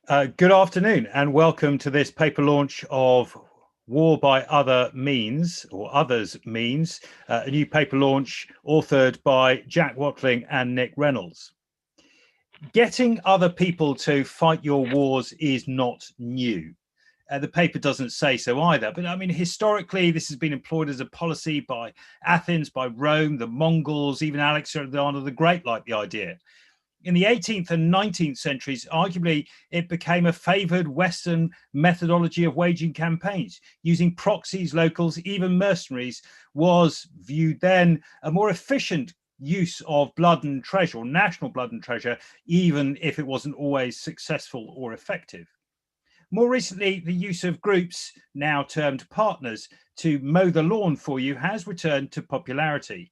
Good afternoon and welcome to this paper launch of War by Other Means or Others Means, a new paper launch authored by Jack Watling and Nick Reynolds. Getting other people to fight your wars is not new. The paper doesn't say so either, but I mean, historically, this has been employed as a policy by Athens, by Rome, the Mongols, even Alexander the Great liked the idea. In the 18th and 19th centuries, arguably, it became a favored Western methodology of waging campaigns. Using proxies, locals, even mercenaries was viewed then a more efficient use of blood and treasure, or national blood and treasure, even if it wasn't always successful or effective. More recently, the use of groups, now termed partners, to mow the lawn for you has returned to popularity.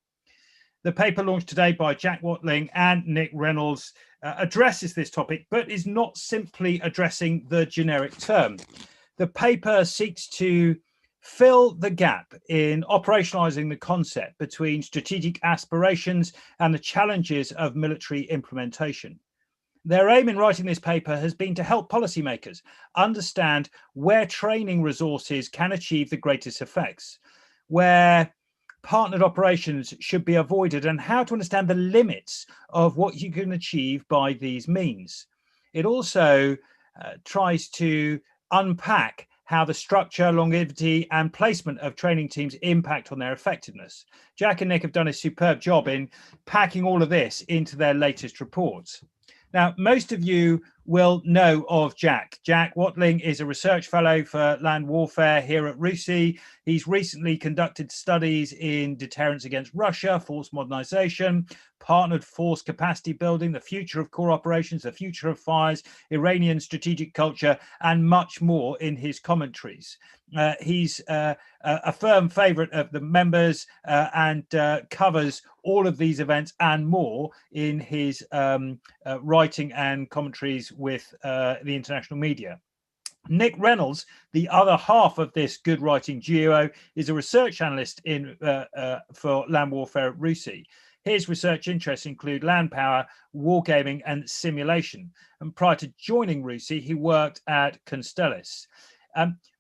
The paper launched today by Jack Watling and Nick Reynolds addresses this topic, but is not simply addressing the generic term. The paper seeks to fill the gap in operationalizing the concept between strategic aspirations and the challenges of military implementation. Their aim in writing this paper has been to help policymakers understand where training resources can achieve the greatest effects, where partnered operations should be avoided, and how to understand the limits of what you can achieve by these means. It also tries to unpack how the structure, longevity, and placement of training teams impact on their effectiveness. Jack and Nick have done a superb job in packing all of this into their latest reports. Now, most of you will know of Jack. Jack Watling is a research fellow for land warfare here at RUSI. He's recently conducted studies in deterrence against Russia, force modernization, partnered force capacity building, the future of core operations, the future of fires, Iranian strategic culture, and much more in his commentaries. He's a firm favorite of the members and covers all of these events and more in his writing and commentaries with the international media. Nick Reynolds, the other half of this good writing duo, is a research analyst for land warfare at RUSI. His research interests include land power, wargaming, and simulation. And prior to joining RUSI, he worked at Constellis.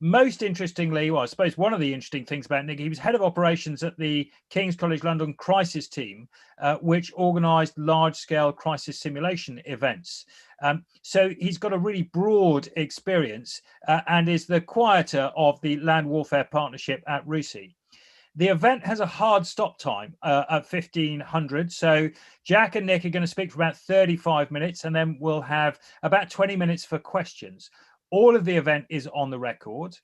Most interestingly, well, I suppose one of the interesting things about Nick, he was head of operations at the King's College London crisis team, which organised large-scale crisis simulation events. So he's got a really broad experience and is the quieter of the land warfare partnership at RUSI. The event has a hard stop time at 1500. So Jack and Nick are going to speak for about 35 minutes, and then we'll have about 20 minutes for questions. All of the event is on the record.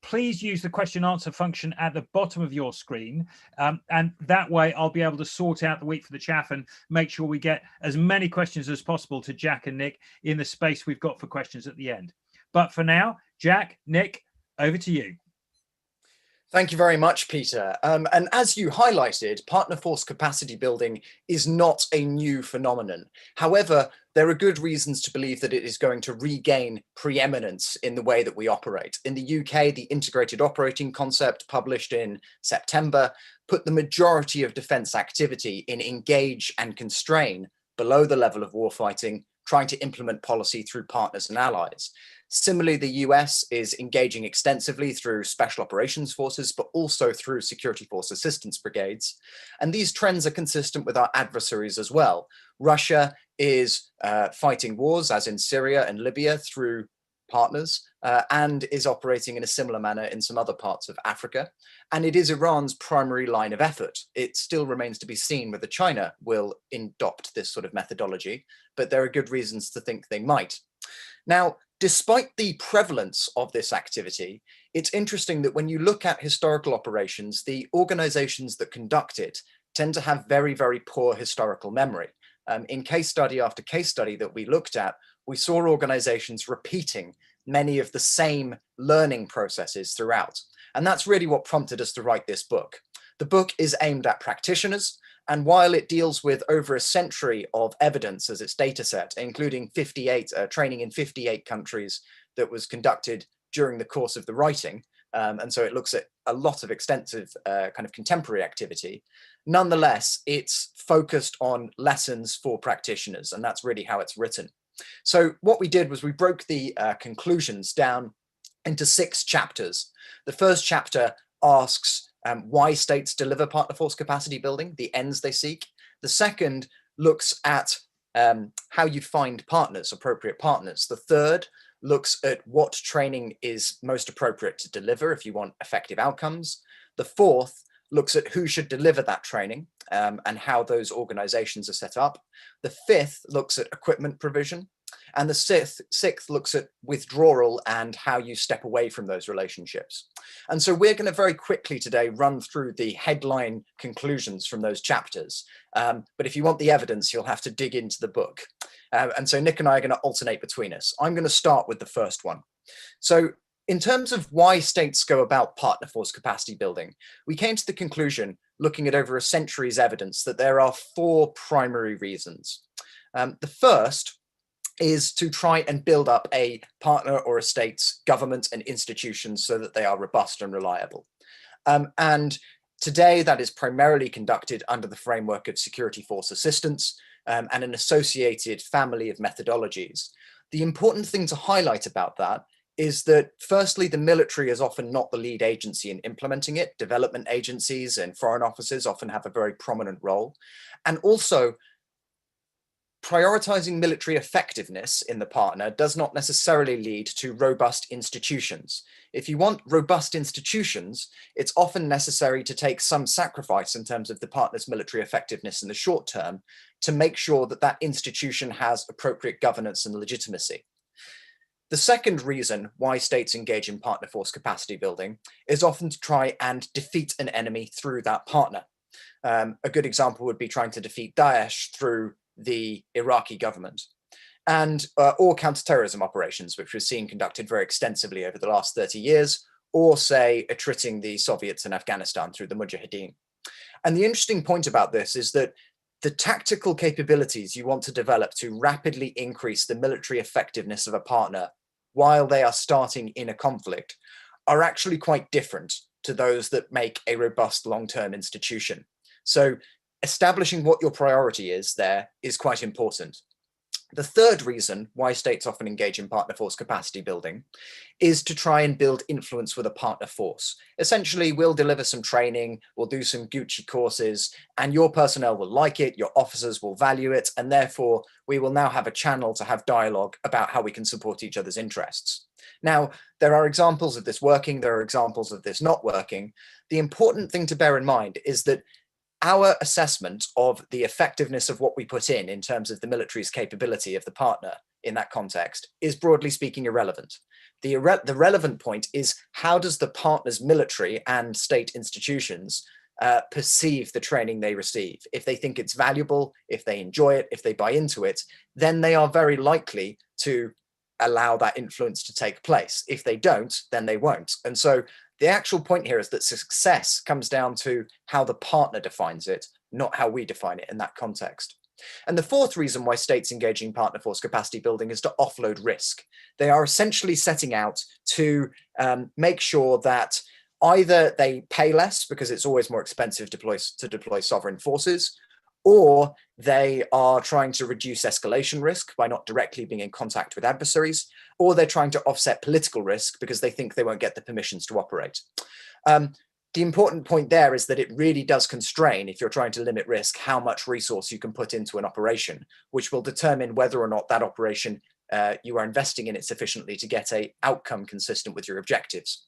Please use the question answer function at the bottom of your screen. And that way I'll be able to sort out the wheat for the chaff and make sure we get as many questions as possible to Jack and Nick in the space we've got for questions at the end. But for now, Jack, Nick, over to you. Thank you very much, Peter. And as you highlighted, partner force capacity building is not a new phenomenon. However, there are good reasons to believe that it is going to regain preeminence in the way that we operate. In the UK, the integrated operating concept, published in September, put the majority of defence activity in engage and constrain below the level of warfighting, trying to implement policy through partners and allies. Similarly, the US is engaging extensively through special operations forces, but also through security force assistance brigades. And these trends are consistent with our adversaries as well. Russia is fighting wars, as in Syria and Libya, through partners, and is operating in a similar manner in some other parts of Africa. And it is Iran's primary line of effort. It still remains to be seen whether China will adopt this sort of methodology, but there are good reasons to think they might. Now, despite the prevalence of this activity, it's interesting that when you look at historical operations, the organizations that conduct it tend to have very, very poor historical memory. In case study after case study that we looked at, we saw organizations repeating many of the same learning processes throughout. And that's really what prompted us to write this book. The book is aimed at practitioners, and while it deals with over a century of evidence as its data set, including training in 58 countries that was conducted during the course of the writing, and so it looks at a lot of extensive kind of contemporary activity, nonetheless, it's focused on lessons for practitioners, and that's really how it's written. So what we did was we broke the conclusions down into 6 chapters. The first chapter asks why states deliver partner force capacity building, the ends they seek. The second looks at how you find partners, appropriate partners. The third looks at what training is most appropriate to deliver if you want effective outcomes. The fourth looks at who should deliver that training and how those organizations are set up. The fifth looks at equipment provision. And the sixth looks at withdrawal and how you step away from those relationships. And so we're going to very quickly today run through the headline conclusions from those chapters. But if you want the evidence, you'll have to dig into the book. And so Nick and I are going to alternate between us. I'm going to start with the first one. So in terms of why states go about partner force capacity building, we came to the conclusion, looking at over a century's evidence, that there are 4 primary reasons. The first is to try and build up a partner or a state's government and institutions so that they are robust and reliable. And today that is primarily conducted under the framework of security force assistance and an associated family of methodologies. The important thing to highlight about that is that firstly, the military is often not the lead agency in implementing it. Development agencies and foreign offices often have a very prominent role. And also, prioritizing military effectiveness in the partner does not necessarily lead to robust institutions. If you want robust institutions, it's often necessary to take some sacrifice in terms of the partner's military effectiveness in the short term to make sure that that institution has appropriate governance and legitimacy. The second reason why states engage in partner force capacity building is often to try and defeat an enemy through that partner. A good example would be trying to defeat Daesh through the Iraqi government, and or counterterrorism operations, which we've seen conducted very extensively over the last 30 years, or say attriting the Soviets in Afghanistan through the Mujahideen. And the interesting point about this is that the tactical capabilities you want to develop to rapidly increase the military effectiveness of a partner while they are starting in a conflict are actually quite different to those that make a robust long-term institution. So establishing what your priority is there is quite important. The third reason why states often engage in partner force capacity building is to try and build influence with a partner force. Essentially, we'll deliver some training, we'll do some Gucci courses, and your personnel will like it, your officers will value it, and therefore we will now have a channel to have dialogue about how we can support each other's interests. Now, there are examples of this working, there are examples of this not working. The important thing to bear in mind is that our assessment of the effectiveness of what we put in terms of the military's capability of the partner in that context is broadly speaking irrelevant. The relevant point is, how does the partner's military and state institutions perceive the training they receive? If they think it's valuable, if they enjoy it, if they buy into it, then they are very likely to allow that influence to take place. If they don't, then they won't. And so the actual point here is that success comes down to how the partner defines it, not how we define it in that context. And the fourth reason why states engage in partner force capacity building is to offload risk. They are essentially setting out to make sure that either they pay less because it's always more expensive to deploy sovereign forces, or they are trying to reduce escalation risk by not directly being in contact with adversaries, or they're trying to offset political risk because they think they won't get the permissions to operate. The important point there is that it really does constrain, if you're trying to limit risk, how much resource you can put into an operation, which will determine whether or not that operation you are investing in it sufficiently to get an outcome consistent with your objectives.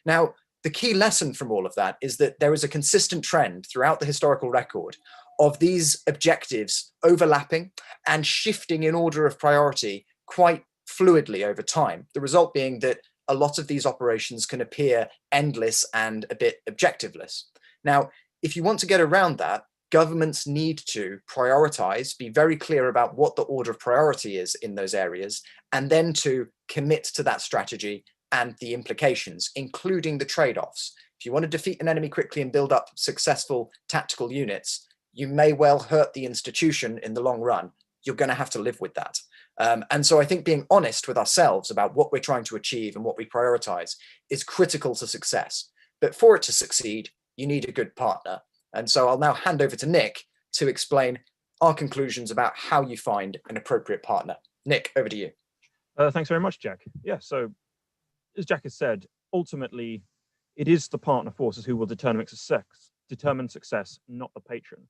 Now, the key lesson from all of that is that there is a consistent trend throughout the historical record of these objectives overlapping and shifting in order of priority quite fluidly over time. The result being that a lot of these operations can appear endless and a bit objectiveless. Now, if you want to get around that, governments need to prioritize, be very clear about what the order of priority is in those areas, and then to commit to that strategy and the implications, including the trade-offs. If you want to defeat an enemy quickly and build up successful tactical units, you may well hurt the institution in the long run. You're going to have to live with that. And so I think being honest with ourselves about what we're trying to achieve and what we prioritize is critical to success. But for it to succeed, you need a good partner. And so I'll now hand over to Nick to explain our conclusions about how you find an appropriate partner. Nick, over to you. Thanks very much, Jack. Yeah, so as Jack has said, ultimately, it is the partner forces who will determine success, not the patron.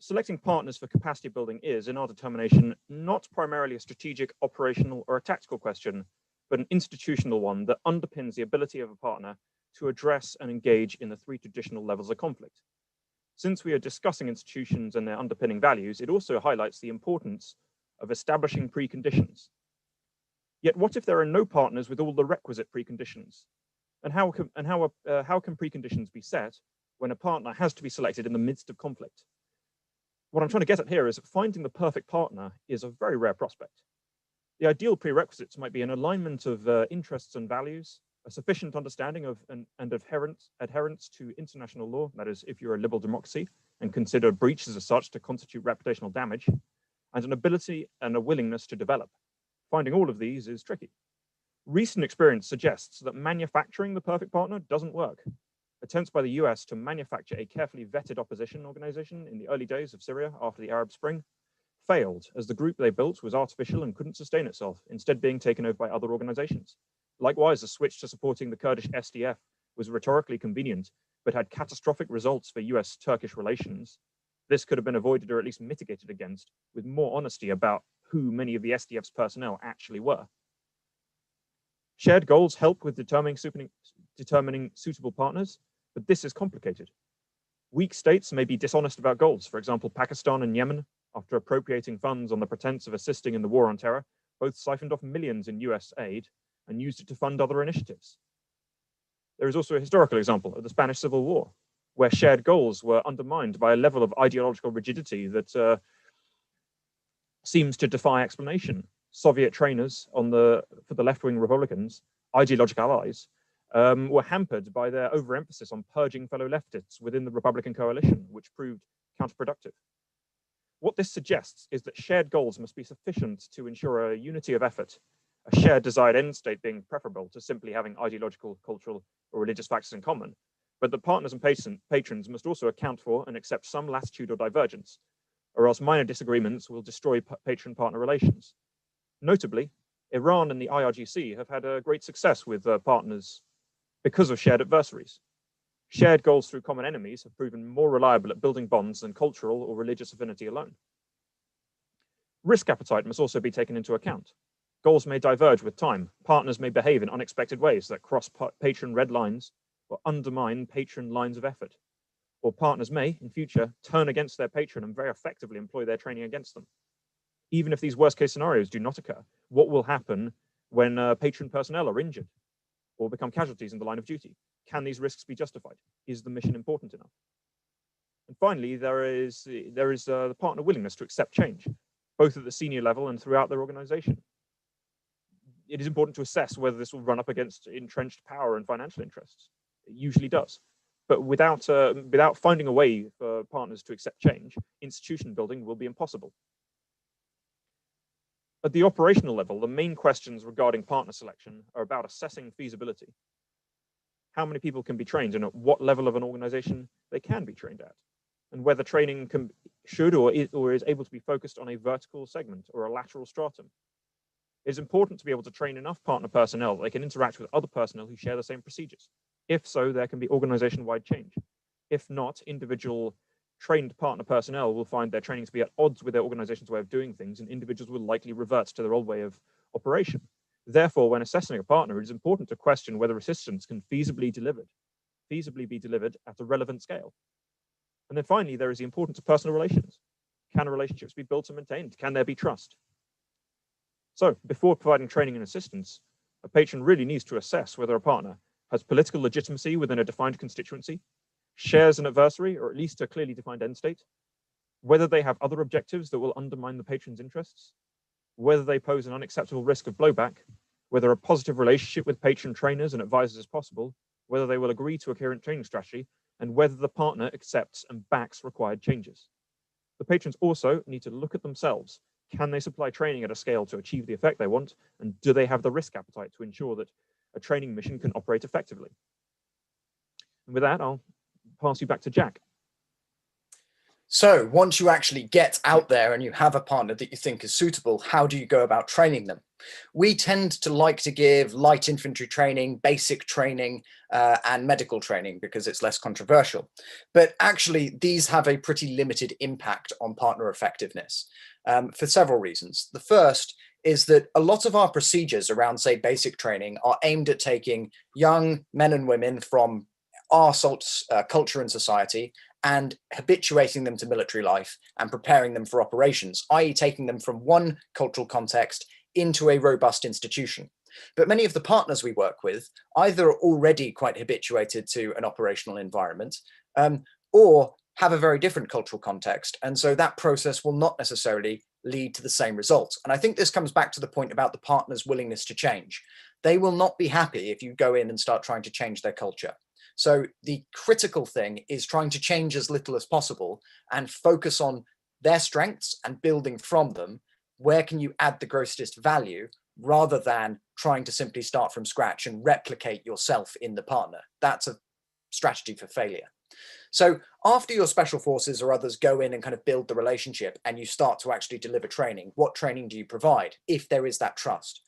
Selecting partners for capacity building is, in our determination, not primarily a strategic, operational, or a tactical question, but an institutional one that underpins the ability of a partner to address and engage in the three traditional levels of conflict. Since we are discussing institutions and their underpinning values, it also highlights the importance of establishing preconditions. Yet what if there are no partners with all the requisite preconditions? And how can preconditions be set when a partner has to be selected in the midst of conflict? What I'm trying to get at here is that finding the perfect partner is a very rare prospect. The ideal prerequisites might be an alignment of interests and values, a sufficient understanding of and adherence to international law, that is, if you're a liberal democracy and consider breaches as such to constitute reputational damage, and an ability and a willingness to develop. Finding all of these is tricky. Recent experience suggests that manufacturing the perfect partner doesn't work. Attempts by the US to manufacture a carefully vetted opposition organization in the early days of Syria after the Arab Spring failed, as the group they built was artificial and couldn't sustain itself, instead being taken over by other organizations. Likewise, the switch to supporting the Kurdish SDF was rhetorically convenient, but had catastrophic results for US-Turkish relations. This could have been avoided or at least mitigated against with more honesty about who many of the SDF's personnel actually were. Shared goals help with determining suitable partners, but this is complicated. Weak states may be dishonest about goals. For example, Pakistan and Yemen, after appropriating funds on the pretense of assisting in the war on terror, both siphoned off millions in US aid and used it to fund other initiatives. There is also a historical example of the Spanish Civil War, where shared goals were undermined by a level of ideological rigidity that seems to defy explanation. Soviet trainers for the left-wing Republicans, ideological allies, were hampered by their overemphasis on purging fellow leftists within the Republican coalition, which proved counterproductive. What this suggests is that shared goals must be sufficient to ensure a unity of effort, a shared desired end state being preferable to simply having ideological, cultural, or religious factors in common, but the partners and patrons must also account for and accept some latitude or divergence, or else minor disagreements will destroy patron-partner relations. Notably, Iran and the IRGC have had a great success with partners because of shared adversaries. Shared goals through common enemies have proven more reliable at building bonds than cultural or religious affinity alone. Risk appetite must also be taken into account. Goals may diverge with time. Partners may behave in unexpected ways that cross patron red lines or undermine patron lines of effort. Or partners may, in future, turn against their patron and very effectively employ their training against them. Even if these worst-case scenarios do not occur, what will happen when patron personnel are injured or become casualties in the line of duty? Can these risks be justified? Is the mission important enough? And finally, there is the partner willingness to accept change, both at the senior level and throughout their organization. It is important to assess whether this will run up against entrenched power and financial interests. It usually does. But without finding a way for partners to accept change, institution building will be impossible. At the operational level, the main questions regarding partner selection are about assessing feasibility. How many people can be trained and at what level of an organization they can be trained at, and whether training should or is able to be focused on a vertical segment or a lateral stratum. It is important to be able to train enough partner personnel that they can interact with other personnel who share the same procedures. If so, there can be organization-wide change. If not, individual trained partner personnel will find their training to be at odds with their organization's way of doing things, and individuals will likely revert to their old way of operation. Therefore, when assessing a partner, it is important to question whether assistance can feasibly be delivered at a relevant scale. And then finally, there is the importance of personal relations. Can relationships be built and maintained? Can there be trust? So, before providing training and assistance, a patron really needs to assess whether a partner has political legitimacy within a defined constituency, shares an adversary, or at least a clearly defined end state, whether they have other objectives that will undermine the patron's interests, whether they pose an unacceptable risk of blowback, whether a positive relationship with patron trainers and advisors is possible, whether they will agree to a coherent training strategy, and whether the partner accepts and backs required changes. The patrons also need to look at themselves. Can they supply training at a scale to achieve the effect they want? And do they have the risk appetite to ensure that a training mission can operate effectively? And with that, I'll pass you back to Jack. So once you actually get out there and you have a partner that you think is suitable, how do you go about training them? We tend to like to give light infantry training, basic training, and medical training because it's less controversial. But actually, these have a pretty limited impact on partner effectiveness for several reasons. The first is that a lot of our procedures around, say, basic training are aimed at taking young men and women from our culture and society and habituating them to military life and preparing them for operations, i.e. taking them from one cultural context into a robust institution. But many of the partners we work with either are already quite habituated to an operational environment or have a very different cultural context. And so that process will not necessarily lead to the same results. And I think this comes back to the point about the partner's willingness to change. They will not be happy if you go in and start trying to change their culture. So the critical thing is trying to change as little as possible and focus on their strengths and building from them. Where can you add the grossest value rather than trying to simply start from scratch and replicate yourself in the partner? That's a strategy for failure. So after your special forces or others go in and kind of build the relationship and you start to actually deliver training, what training do you provide if there is that trust?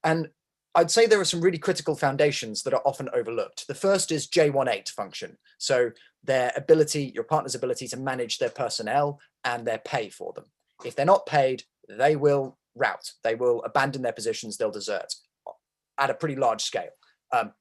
And I'd say there are some really critical foundations that are often overlooked. The first is J18 function. So their ability, your partner's ability to manage their personnel and their pay for them. If they're not paid, they will rout. They will abandon their positions. They'll desert at a pretty large scale.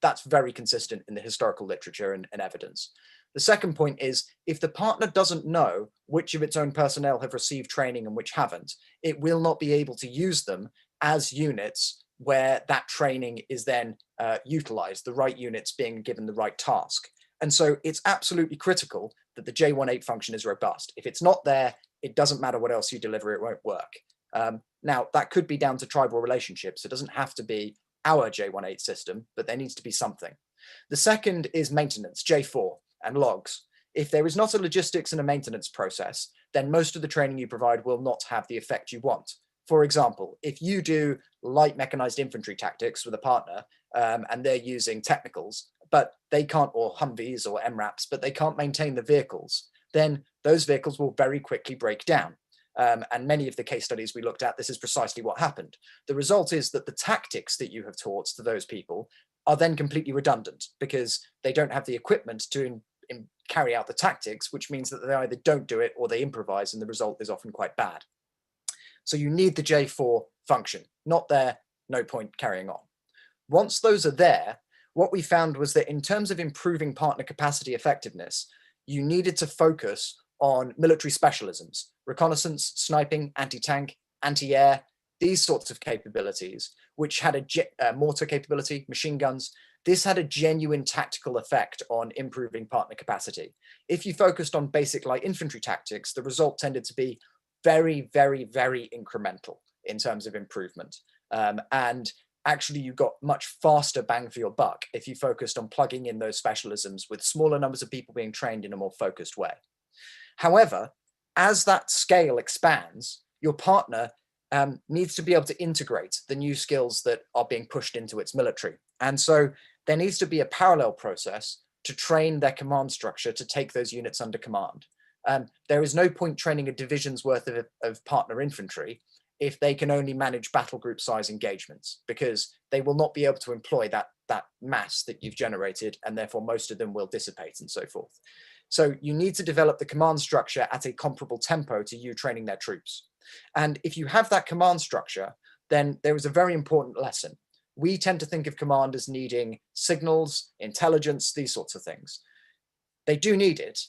That's very consistent in the historical literature and evidence. The second point is if the partner doesn't know which of its own personnel have received training and which haven't, it will not be able to use them as units where that training is then utilized, the right units being given the right task. And so it's absolutely critical that the J18 function is robust. If it's not there, it doesn't matter what else you deliver, it won't work. Now, that could be down to tribal relationships. It doesn't have to be our J18 system, but there needs to be something. The second is maintenance, J4, and logs. If there is not a logistics and a maintenance process, then most of the training you provide will not have the effect you want. For example, if you do light mechanized infantry tactics with a partner and they're using technicals, but they can't, or Humvees or MRAPs, but they can't maintain the vehicles, then those vehicles will very quickly break down. And many of the case studies we looked at, this is precisely what happened. The result is that the tactics that you have taught to those people are then completely redundant because they don't have the equipment to carry out the tactics, which means that they either don't do it or they improvise, and the result is often quite bad. So you need the J4 function. Not there, no point carrying on. Once those are there, what we found was that in terms of improving partner capacity effectiveness, you needed to focus on military specialisms, reconnaissance, sniping, anti-tank, anti-air, these sorts of capabilities, which had a mortar capability, machine guns. This had a genuine tactical effect on improving partner capacity. If you focused on basic light infantry tactics, the result tended to be very, very, very incremental in terms of improvement. And actually you got much faster bang for your buck if you focused on plugging in those specialisms with smaller numbers of people being trained in a more focused way. However, as that scale expands, your partner needs to be able to integrate the new skills that are being pushed into its military. And so there needs to be a parallel process to train their command structure to take those units under command. There is no point training a division's worth of partner infantry if they can only manage battle group size engagements, because they will not be able to employ that mass that you've generated, and therefore most of them will dissipate and so forth. So you need to develop the command structure at a comparable tempo to you training their troops. And if you have that command structure, then there is a very important lesson. We tend to think of command as needing signals, intelligence, these sorts of things. They do need it,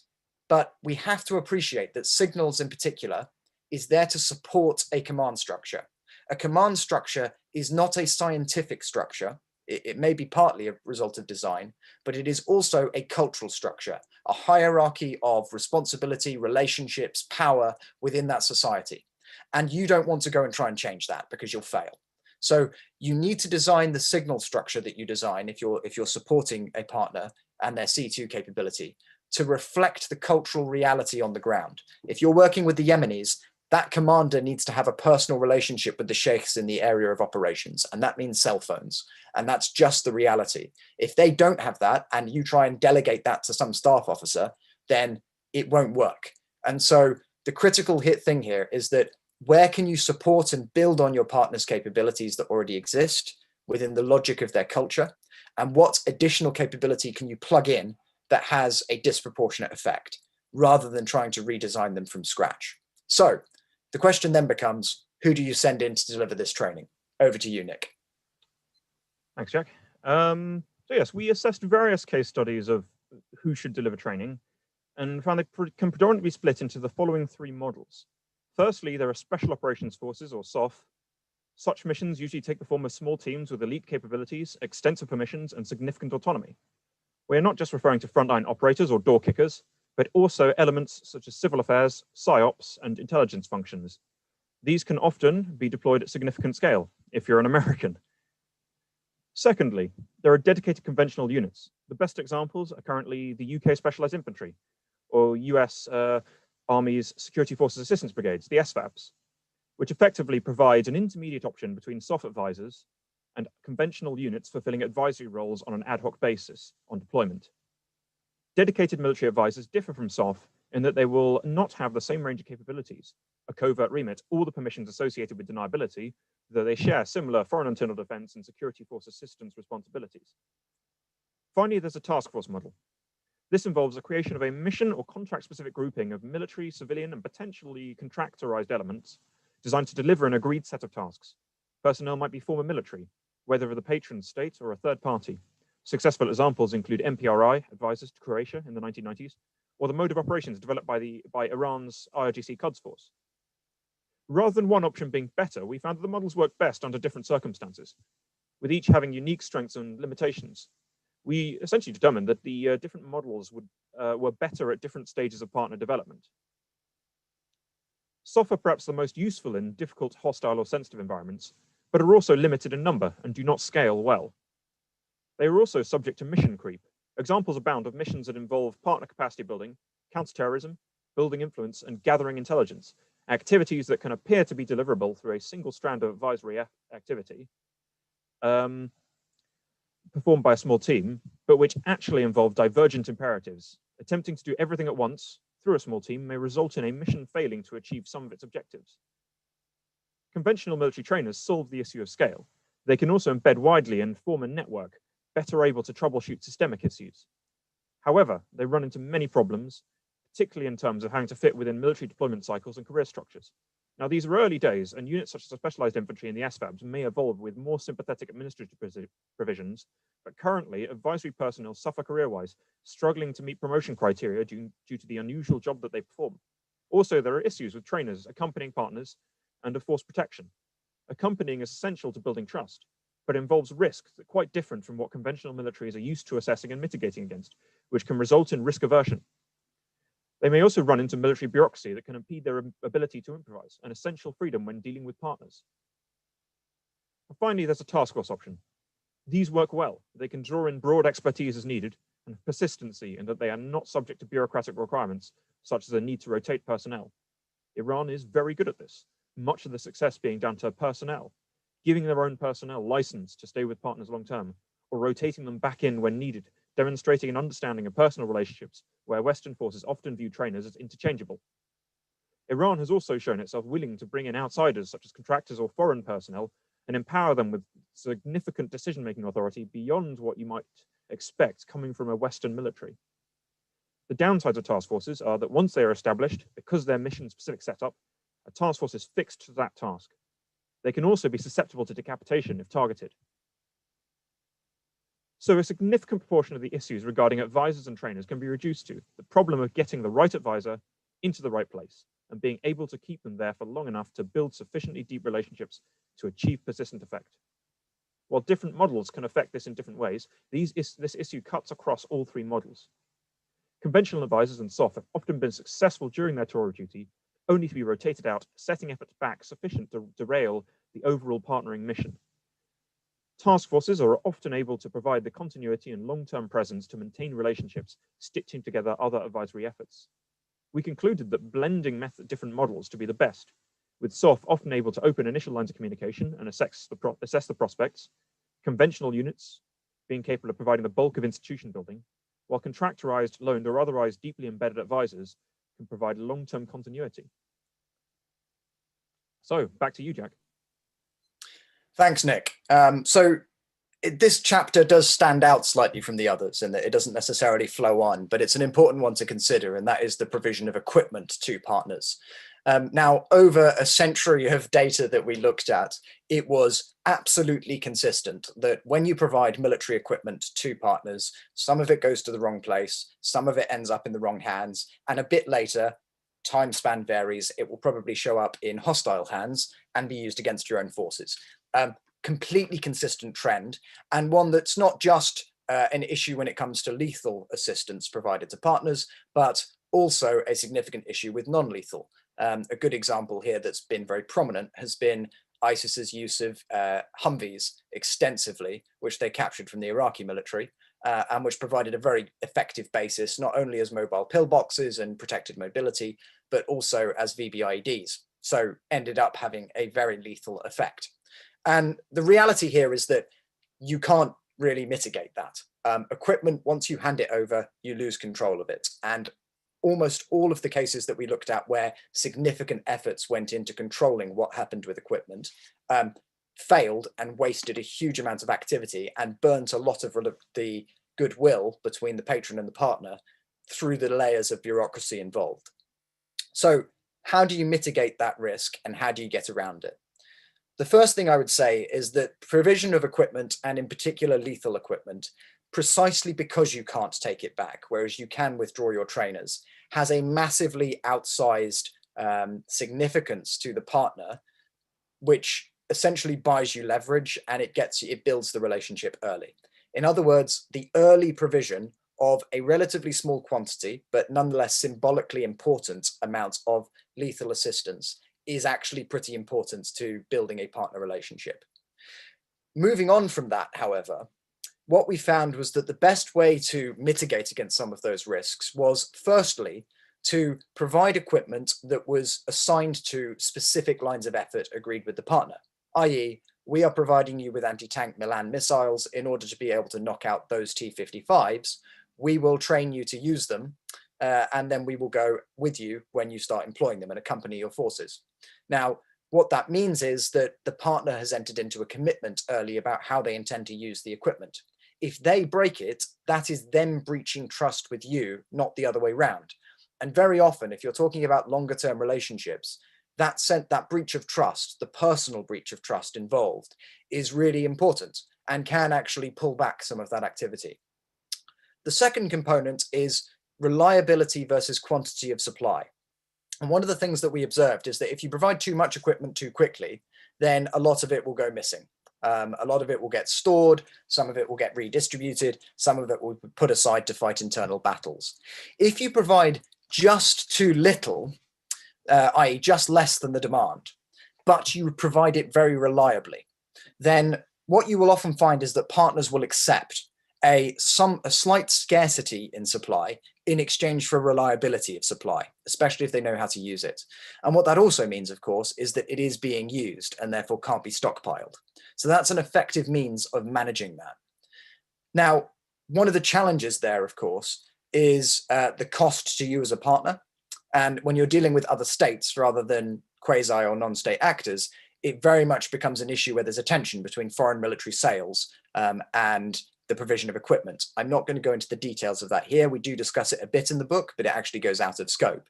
but we have to appreciate that signals in particular is there to support a command structure. A command structure is not a scientific structure. It may be partly a result of design, but it is also a cultural structure, a hierarchy of responsibility, relationships, power within that society. And you don't want to go and try and change that because you'll fail. So you need to design the signal structure that you design if you're supporting a partner and their C2 capability to reflect the cultural reality on the ground. If you're working with the Yemenis, that commander needs to have a personal relationship with the sheikhs in the area of operations, and that means cell phones. And that's just the reality. If they don't have that and you try and delegate that to some staff officer, then it won't work. And so the critical thing here is that where can you support and build on your partner's capabilities that already exist within the logic of their culture? And what additional capability can you plug in that has a disproportionate effect, rather than trying to redesign them from scratch? So the question then becomes, who do you send in to deliver this training? Over to you, Nick. Thanks, Jack. So yes, we assessed various case studies of who should deliver training and found they can predominantly be split into the following three models. Firstly, there are Special Operations Forces, or SOF. Such missions usually take the form of small teams with elite capabilities, extensive permissions, and significant autonomy. We are not just referring to frontline operators or door kickers, but also elements such as civil affairs, psyops, and intelligence functions. These can often be deployed at significant scale, if you're an American. Secondly, there are dedicated conventional units. The best examples are currently the UK Specialized Infantry, or US Army's Security Forces Assistance Brigades, the SFABs, which effectively provides an intermediate option between SOF advisors and conventional units fulfilling advisory roles on an ad hoc basis on deployment. Dedicated military advisors differ from SOF in that they will not have the same range of capabilities, a covert remit, or the permissions associated with deniability, though they share similar foreign internal defense and security force assistance responsibilities. Finally, there's a task force model. This involves the creation of a mission or contract-specific grouping of military, civilian, and potentially contractorized elements designed to deliver an agreed set of tasks. Personnel might be former military, whether of the patron state or a third party. Successful examples include MPRI advisors to Croatia in the 1990s, or the mode of operations developed by Iran's IRGC Quds Force. Rather than one option being better, we found that the models work best under different circumstances, with each having unique strengths and limitations. We essentially determined that the different models were better at different stages of partner development. SOF are perhaps the most useful in difficult, hostile, or sensitive environments, but are also limited in number and do not scale well. They are also subject to mission creep. Examples abound of missions that involve partner capacity building, counterterrorism, building influence, and gathering intelligence, activities that can appear to be deliverable through a single strand of advisory activity, performed by a small team, but which actually involve divergent imperatives. Attempting to do everything at once through a small team may result in a mission failing to achieve some of its objectives. Conventional military trainers solve the issue of scale. They can also embed widely and form a network, better able to troubleshoot systemic issues. However, they run into many problems, particularly in terms of having to fit within military deployment cycles and career structures. Now, these are early days, and units such as the Specialized Infantry and the SFABs may evolve with more sympathetic administrative provisions, but currently, advisory personnel suffer career-wise, struggling to meet promotion criteria due to the unusual job that they perform. Also, there are issues with trainers accompanying partners and of force protection. Accompanying is essential to building trust, but involves risks that are quite different from what conventional militaries are used to assessing and mitigating against, which can result in risk aversion. They may also run into military bureaucracy that can impede their ability to improvise, an essential freedom when dealing with partners. And finally, there's a task force option. These work well. They can draw in broad expertise as needed and persistency in that they are not subject to bureaucratic requirements, such as a need to rotate personnel. Iran is very good at this, much of the success being down to personnel, giving their own personnel license to stay with partners long term, or rotating them back in when needed, demonstrating an understanding of personal relationships where Western forces often view trainers as interchangeable. Iran has also shown itself willing to bring in outsiders such as contractors or foreign personnel and empower them with significant decision-making authority beyond what you might expect coming from a Western military. The downsides of task forces are that once they are established, because their mission-specific setup, a task force is fixed to that task. They can also be susceptible to decapitation if targeted. So a significant proportion of the issues regarding advisors and trainers can be reduced to the problem of getting the right advisor into the right place and being able to keep them there for long enough to build sufficiently deep relationships to achieve persistent effect. While different models can affect this in different ways, this issue cuts across all three models. Conventional advisors and SOF have often been successful during their tour of duty, only to be rotated out, setting efforts back sufficient to derail the overall partnering mission. Task forces are often able to provide the continuity and long-term presence to maintain relationships, stitching together other advisory efforts. We concluded that blending different models to be the best, with SOF often able to open initial lines of communication and assess the prospects, conventional units being capable of providing the bulk of institution building, while contractorized, loaned, or otherwise deeply embedded advisors can provide long-term continuity. So back to you, Jack. Thanks, Nick. This chapter does stand out slightly from the others in that it doesn't necessarily flow on, but it's an important one to consider, and that is the provision of equipment to partners. Now, over a century of data that we looked at, it was absolutely consistent that when you provide military equipment to partners, some of it goes to the wrong place, some of it ends up in the wrong hands, and a bit later, time span varies, it will probably show up in hostile hands and be used against your own forces. Completely consistent trend, and one that's not just an issue when it comes to lethal assistance provided to partners, but also a significant issue with non-lethal. A good example here that's been very prominent has been ISIS's use of Humvees extensively, which they captured from the Iraqi military, and which provided a very effective basis, not only as mobile pillboxes and protected mobility, but also as VBIEDs. So ended up having a very lethal effect. And the reality here is that you can't really mitigate that. Equipment, once you hand it over, you lose control of it. And almost all of the cases that we looked at where significant efforts went into controlling what happened with equipment failed and wasted a huge amount of activity and burnt a lot of the goodwill between the patron and the partner through the layers of bureaucracy involved. So how do you mitigate that risk and how do you get around it? The first thing I would say is that provision of equipment, and in particular lethal equipment, precisely because you can't take it back, whereas you can withdraw your trainers, has a massively outsized significance to the partner, which essentially buys you leverage and it builds the relationship early. In other words, the early provision of a relatively small quantity, but nonetheless symbolically important amount of lethal assistance is actually pretty important to building a partner relationship. Moving on from that, however, what we found was that the best way to mitigate against some of those risks was firstly to provide equipment that was assigned to specific lines of effort agreed with the partner, i.e. we are providing you with anti-tank Milan missiles in order to be able to knock out those T-55s. We will train you to use them, and then we will go with you when you start employing them and accompany your forces. Now, what that means is that the partner has entered into a commitment early about how they intend to use the equipment. If they break it, that is them breaching trust with you, not the other way around. And very often, if you're talking about longer term relationships, that breach of trust, the personal breach of trust involved, is really important and can actually pull back some of that activity. The second component is reliability versus quantity of supply. And one of the things that we observed is that if you provide too much equipment too quickly, then a lot of it will go missing. A lot of it will get stored, some of it will get redistributed, some of it will be put aside to fight internal battles. If you provide just too little, i.e. just less than the demand, but you provide it very reliably, then what you will often find is that partners will accept a slight scarcity in supply in exchange for reliability of supply, especially if they know how to use it. And what that also means, of course, is that it is being used and therefore can't be stockpiled. So that's an effective means of managing that. Now, one of the challenges there, of course, is the cost to you as a partner. And when you're dealing with other states rather than quasi or non-state actors, it very much becomes an issue where there's a tension between foreign military sales and the provision of equipment. I'm not going to go into the details of that here. We do discuss it a bit in the book, but it actually goes out of scope.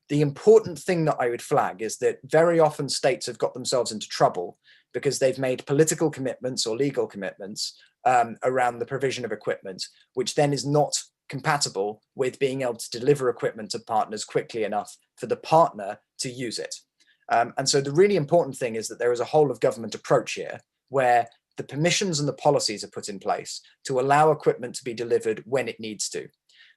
The important thing that I would flag is that very often states have got themselves into trouble because they've made political commitments or legal commitments around the provision of equipment, which then is not compatible with being able to deliver equipment to partners quickly enough for the partner to use it. And so the really important thing is that there is a whole of government approach here where the permissions and the policies are put in place to allow equipment to be delivered when it needs to.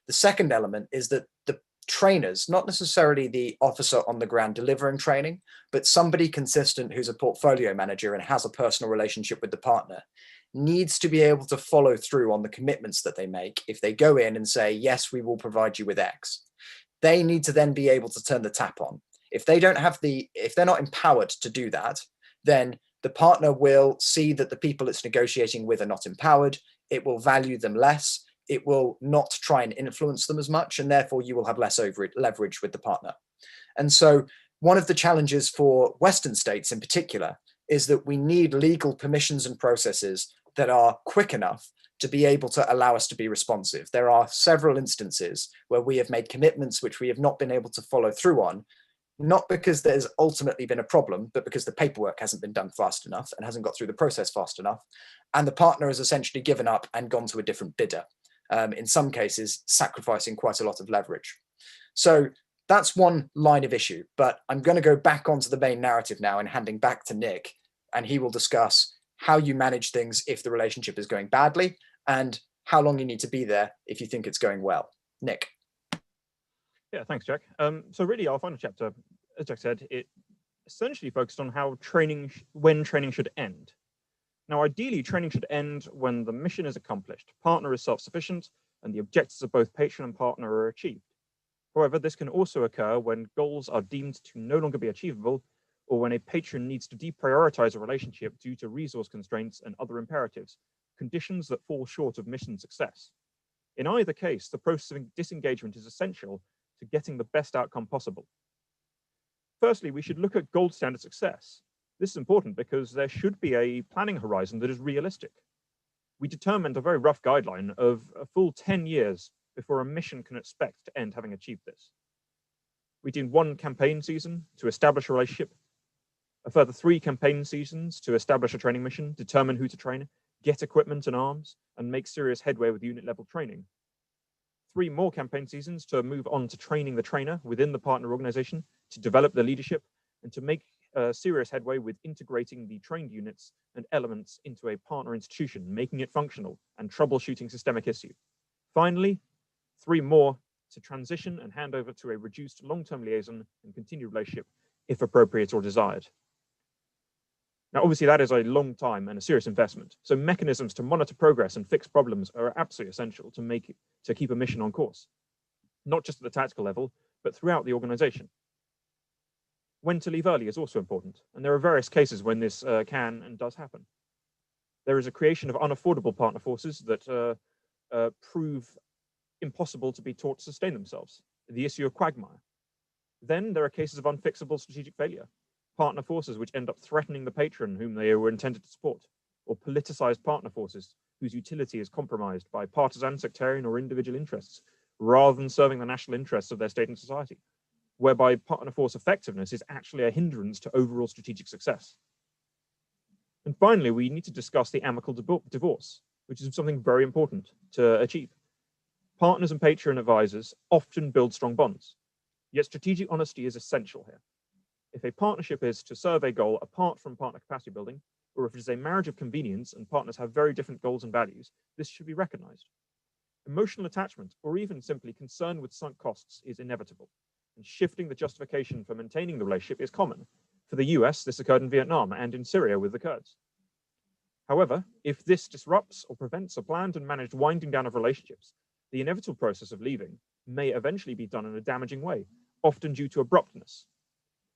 The second element is that the trainers, not necessarily the officer on the ground delivering training, but somebody consistent who's a portfolio manager and has a personal relationship with the partner, needs to be able to follow through on the commitments that they make. If they go in and say, yes, we will provide you with X, they need to then be able to turn the tap on. If they don't have if they're not empowered to do that, then the partner will see that the people it's negotiating with are not empowered. It will value them less. it will not try and influence them as much, and therefore you will have less leverage with the partner. And so one of the challenges for Western states in particular is that we need legal permissions and processes that are quick enough to be able to allow us to be responsive. There are several instances where we have made commitments which we have not been able to follow through on, not because there's ultimately been a problem, but because the paperwork hasn't been done fast enough and hasn't got through the process fast enough. And the partner has essentially given up and gone to a different bidder, in some cases, sacrificing quite a lot of leverage. So that's one line of issue, but I'm going to go back onto the main narrative now and handing back to Nick, and he will discuss how you manage things if the relationship is going badly and how long you need to be there if you think it's going well. Nick. Yeah, thanks, Jack. So really, our final chapter, as Jack said, it essentially focused on how when training should end. Now, ideally, training should end when the mission is accomplished, partner is self-sufficient, and the objectives of both patron and partner are achieved. However, this can also occur when goals are deemed to no longer be achievable, or when a patron needs to deprioritize a relationship due to resource constraints and other imperatives, conditions that fall short of mission success. In either case, the process of disengagement is essential to getting the best outcome possible. Firstly, we should look at gold standard success. This is important because there should be a planning horizon that is realistic. We determined a very rough guideline of a full 10 years before a mission can expect to end having achieved this. We did 1 campaign season to establish a relationship, a further 3 campaign seasons to establish a training mission, determine who to train, get equipment and arms, and make serious headway with unit level training. 3 more campaign seasons to move on to training the trainer within the partner organization, to develop the leadership, and to make serious headway with integrating the trained units and elements into a partner institution, making it functional and troubleshooting systemic issues. Finally, 3 more to transition and hand over to a reduced long-term liaison and continued relationship if appropriate or desired. Now, obviously, that is a long time and a serious investment. So mechanisms to monitor progress and fix problems are absolutely essential to keep a mission on course, not just at the tactical level, but throughout the organization. When to leave early is also important, and there are various cases when this can and does happen. There is a creation of unaffordable partner forces that prove impossible to be taught to sustain themselves, the issue of quagmire. Then there are cases of unfixable strategic failure, partner forces which end up threatening the patron whom they were intended to support, or politicized partner forces whose utility is compromised by partisan, sectarian, or individual interests, rather than serving the national interests of their state and society, whereby partner force effectiveness is actually a hindrance to overall strategic success. And finally, we need to discuss the amicable divorce, which is something very important to achieve. Partners and patron advisors often build strong bonds, yet strategic honesty is essential here. If a partnership is to serve a goal apart from partner capacity building, or if it is a marriage of convenience and partners have very different goals and values, this should be recognized. Emotional attachment, or even simply concern with sunk costs, is inevitable, and shifting the justification for maintaining the relationship is common. For the US, this occurred in Vietnam and in Syria with the Kurds. However, if this disrupts or prevents a planned and managed winding down of relationships, the inevitable process of leaving may eventually be done in a damaging way, often due to abruptness.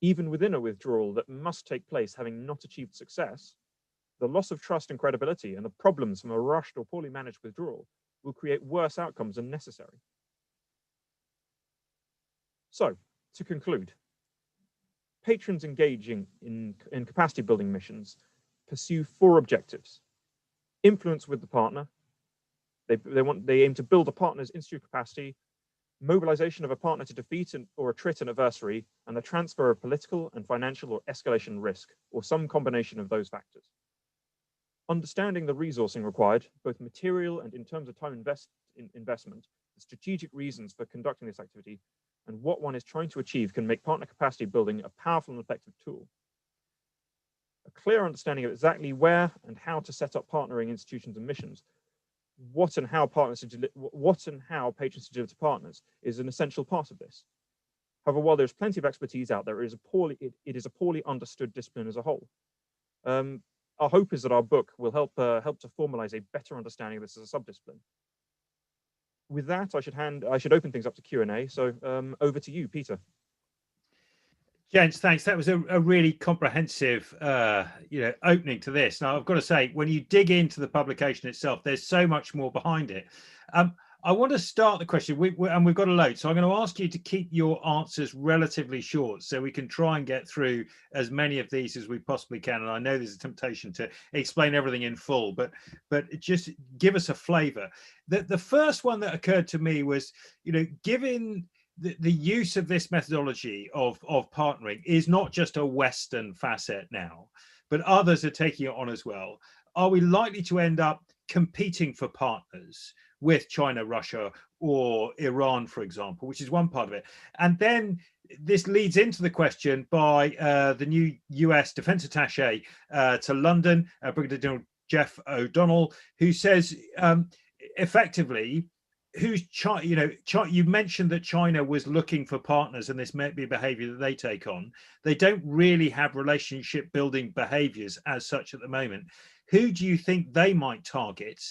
Even within a withdrawal that must take place having not achieved success, the loss of trust and credibility and the problems from a rushed or poorly managed withdrawal will create worse outcomes than necessary. So, to conclude, patrons engaging in capacity building missions pursue 4 objectives: influence with the partner. They aim to build a partner's institute capacity, mobilization of a partner to defeat or attrit an adversary, and the transfer of political and financial or escalation risk, or some combination of those factors. Understanding the resourcing required, both material and in terms of time investment, the strategic reasons for conducting this activity, and what one is trying to achieve can make partner capacity building a powerful and effective tool. A clear understanding of exactly where and how to set up partnering institutions and missions, what and how patrons should deliver to partners is an essential part of this. However, while there's plenty of expertise out there, it is a poorly understood discipline as a whole. Our hope is that our book will help to formalize a better understanding of this as a subdiscipline. With that, I should open things up to Q&A. So over to you, Peter. Gents, thanks. That was a really comprehensive, opening to this. Now, I've got to say, when you dig into the publication itself, there's so much more behind it. I want to start the question, and we've got a load, so I'm going to ask you to keep your answers relatively short so we can try and get through as many of these as we possibly can. And I know there's a temptation to explain everything in full, but just give us a flavour. The first one that occurred to me was, given the use of this methodology of partnering is not just a Western facet now, but others are taking it on as well. Are we likely to end up competing for partners with China, Russia, or Iran, for example, which is one part of it? And then this leads into the question by the new US defense attaché to London, Brigadier General Jeff O'Donnell, who says effectively, who's China? You mentioned that China was looking for partners, and this may be behavior that they take on. They don't really have relationship building behaviors as such at the moment. Who do you think they might target?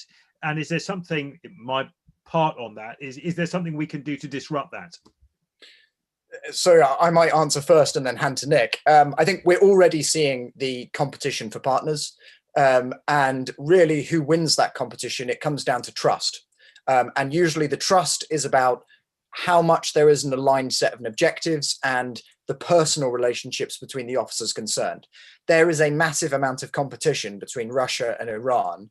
And is there something, my part on that is there something we can do to disrupt that? So I might answer first and then hand to Nick. I think we're already seeing the competition for partners, and really who wins that competition, it comes down to trust. And usually the trust is about how much there is an aligned set of objectives and the personal relationships between the officers concerned. There is a massive amount of competition between Russia and Iran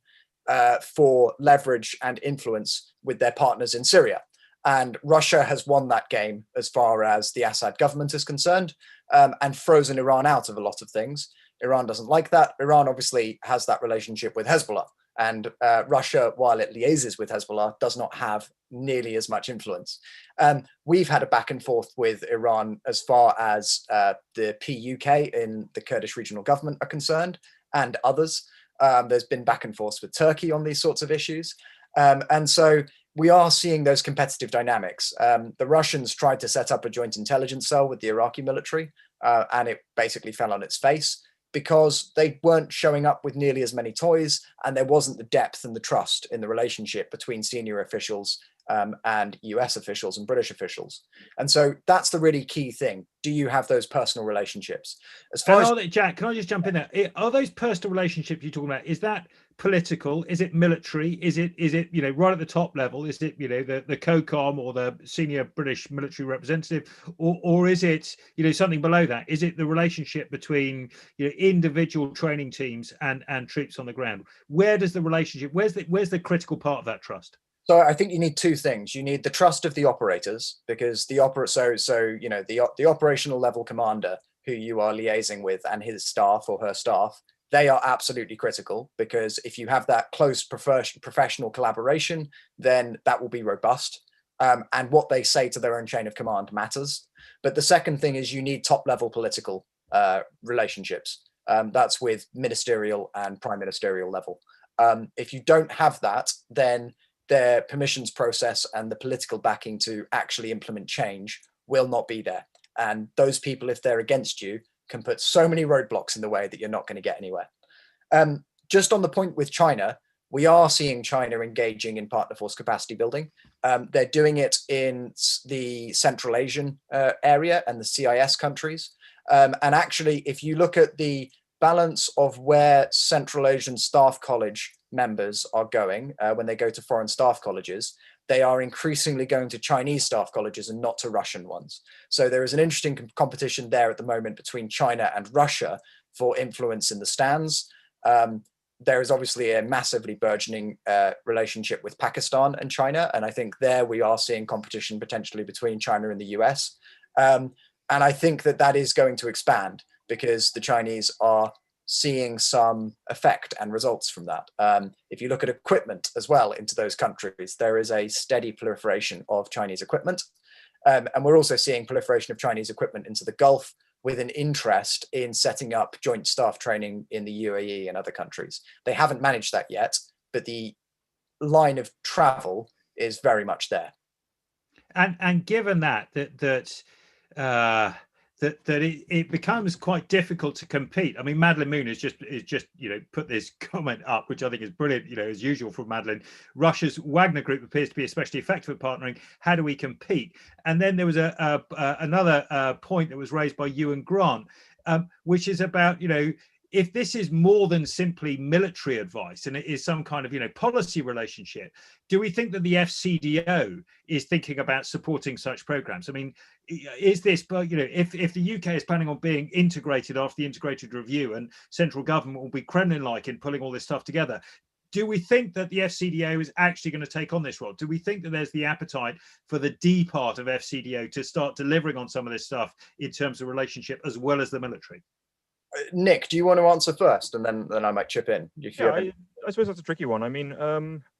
for leverage and influence with their partners in Syria. And Russia has won that game as far as the Assad government is concerned, and frozen Iran out of a lot of things. Iran doesn't like that. Iran obviously has that relationship with Hezbollah. And Russia, while it liaises with Hezbollah, does not have nearly as much influence. We've had a back and forth with Iran as far as the PUK in the Kurdish regional government are concerned, and others. There's been back and forth with Turkey on these sorts of issues. And so we are seeing those competitive dynamics. The Russians tried to set up a joint intelligence cell with the Iraqi military, and it basically fell on its face, because they weren't showing up with nearly as many toys, and there wasn't the depth and the trust in the relationship between senior officials and US officials and British officials. And so that's the really key thing. Do you have those personal relationships? As far as Jack, can I just jump in there? Are those personal relationships you're talking about, is that political? Is it military? Is it right at the top level? Is it the COCOM or the senior British military representative, or is it something below that? Is it the relationship between individual training teams and troops on the ground? Where does the relationship? Where's the critical part of that trust? So I think you need two things. You need the trust of the operators, because the operational level commander who you are liaising with and his staff or her staff, they are absolutely critical, because if you have that close professional collaboration, then that will be robust. And what they say to their own chain of command matters. But the second thing is you need top level political relationships. That's with ministerial and prime ministerial level. If you don't have that, then their permissions process and the political backing to actually implement change will not be there. And those people, if they're against you, can put so many roadblocks in the way that you're not going to get anywhere. Just on the point with China, we are seeing China engaging in partner force capacity building. They're doing it in the Central Asian area and the CIS countries. And actually, if you look at the balance of where Central Asian Staff College members are going when they go to foreign staff colleges, they are increasingly going to Chinese staff colleges and not to Russian ones. So there is an interesting competition there at the moment between China and Russia for influence in the stands. There is obviously a massively burgeoning relationship with Pakistan and China. And I think there we are seeing competition potentially between China and the US. And I think that is going to expand, because the Chinese are seeing some effect and results from that. If you look at equipment as well into those countries, there is a steady proliferation of Chinese equipment. And we're also seeing proliferation of Chinese equipment into the Gulf, with an interest in setting up joint staff training in the UAE and other countries. They haven't managed that yet, but the line of travel is very much there. And given that that it becomes quite difficult to compete. I mean, Madeline Moon is just put this comment up, which I think is brilliant. As usual from Madeline, Russia's Wagner Group appears to be especially effective at partnering. How do we compete? And then there was another point that was raised by you and Grant, which is about if this is more than simply military advice and it is some kind of policy relationship, do we think that the FCDO is thinking about supporting such programs? I mean, is this, if the UK is planning on being integrated after the integrated review and central government will be Kremlin-like in pulling all this stuff together, do we think that the FCDO is actually going to take on this role? Do we think that there's the appetite for the D part of FCDO to start delivering on some of this stuff in terms of relationship as well as the military? Nick, do you want to answer first, and then I might chip in? I suppose that's a tricky one. I mean,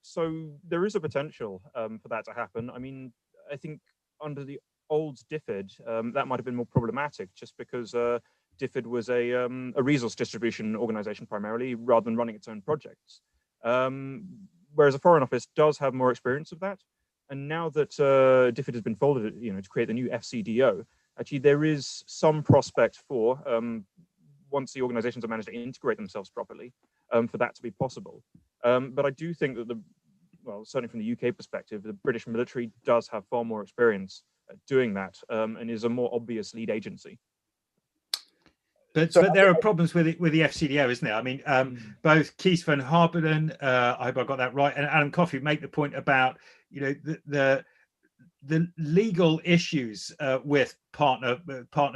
so there is a potential for that to happen. I mean, I think under the old DFID, that might have been more problematic, just because DFID was a resource distribution organization primarily, rather than running its own projects. Whereas a Foreign Office does have more experience of that. And now that DFID has been folded, to create the new FCDO, actually there is some prospect for once the organizations have managed to integrate themselves properly, for that to be possible. But I do think that certainly from the UK perspective, the British military does have far more experience at doing that, and is a more obvious lead agency. But there are problems with the FCDO, isn't there? I mean, both Kees van Harbelen, I hope I got that right, and Adam Coffey make the point about the legal issues with partner